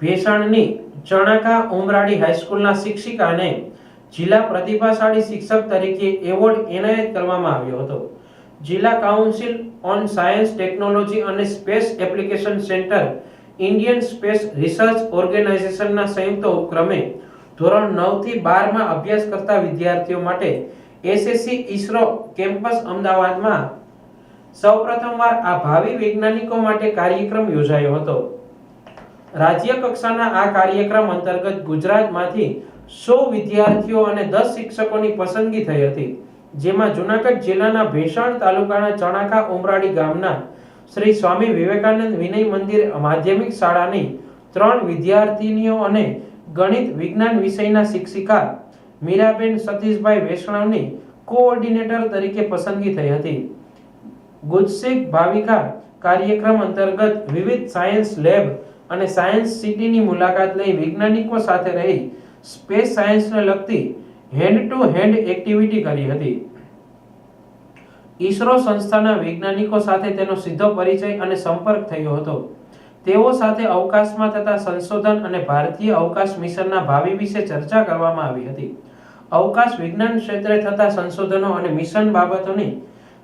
ભેસાણની ચણાકા ઉમરાળી હાઈસ્કૂલના શિક્ષિકાને જિલ્લા પ્રતિભાશાળી શિક્ષક તરીકે એવોર્ડ એનાયત કરવામાં આવ્યો હતો. જિલ્લા કાઉન્સિલ ઓન સાયન્સ ટેકનોલોજી અને space application centre Indian space research ઓર્ગેનાઇઝેશનના સંયુક્ત ઉપક્રમે ધોરણ 9 થી 12 માં અભ્યાસ કરતા વિદ્યાર્થીઓ માટે એસએસસી ઇસરો કેમ્પસ અમદાવાદમાં સૌપ્રથમવાર આ ભાવિ વૈજ્ઞાનિકો માટે કાર્યક્રમ યોજાયો હતો. રાજ્ય કક્ષાના આ કાર્યક્રમ અંતર્ગત ગુજરાતમાંથી 100 વિદ્યાર્થીઓ અને 10 શિક્ષકોની પસંદગી થઈ હતી, જેમાં જૂનાગઢ જિલ્લાના ભેસાણ તાલુકાના ચણાકા ઉમરાળી ગામના શ્રી સ્વામી વિવેકાનંદ વિનય મંદિર માધ્યમિક શાળાની 3 વિદ્યાર્થીનીઓ અને ગણિત વિજ્ઞાન વિષયના શિક્ષિકા મીરાબેન સતીશભાઈ વૈષ્ણવની કોઓર્ડિનેટર તરીકે પસંદગી થઈ હતી. ગુજસિક ભાવિકા કાર્યક્રમ અંતર્ગત વિવિધ સાયન્સ લેબ અને સાયન્સ સિટીની મુલાકાત લઈ વૈજ્ઞાનિકો સાથે રહી સ્પેસ સાયન્સને લગતી હેન્ડ ટુ હેન્ડ એક્ટિવિટી કરી હતી. ઈસરો સંસ્થાના વૈજ્ઞાનિકો સાથે તેનો સીધો પરિચય અને સંપર્ક થયો હતો. તેઓ સાથે અવકાશમાં થતા સંશોધન અને ભારતીય અવકાશ મિશનના ભાવિ વિશે ચર્ચા કરવામાં આવી હતી. અવકાશ વિજ્ઞાન ક્ષેત્રે થતા સંશોધનો અને મિશન બાબતોની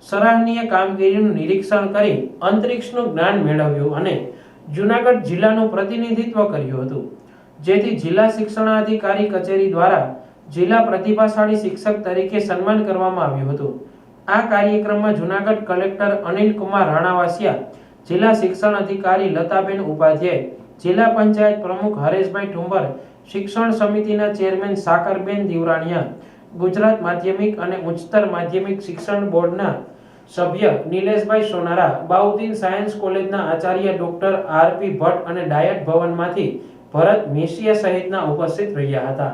સરાહનીય કામગીરીનું નિરીક્ષણ કરી અંતરિક્ષનું જ્ઞાન મેળવ્યું અને જૂનાગઢ જિલ્લાનું પ્રતિનિધિત્વ કર્યું હતું, જેથી જિલ્લા શિક્ષણાધિકારી કચેરી દ્વારા જિલ્લા પ્રતિભાશાળી શિક્ષક તરીકે સન્માન કરવામાં આવ્યું હતું. આ કાર્યક્રમમાં જૂનાગઢ કલેક્ટર અનિલ કુમાર રાણાવાસિયા, જિલ્લા શિક્ષણ અધિકારી લતાબેન ઉપાધ્યાય, જિલ્લા પંચાયત પ્રમુખ હરેશભાઈ ઠુંબર, શિક્ષણ સમિતિના ચેરમેન સાકરબેન દીવરાણીયા, ગુજરાત માધ્યમિક અને ઉચ્ચતર માધ્યમિક શિક્ષણ બોર્ડના સભ્ય નિલેશભાઈ સોનારા, બાઉદ્દીન સાયન્સ કોલેજના આચાર્ય ડોક્ટર આરપી ભટ્ટ અને ડાયટ ભવનમાંથી ભરત મેસિયા સહિતના ઉપસ્થિત રહ્યા હતા.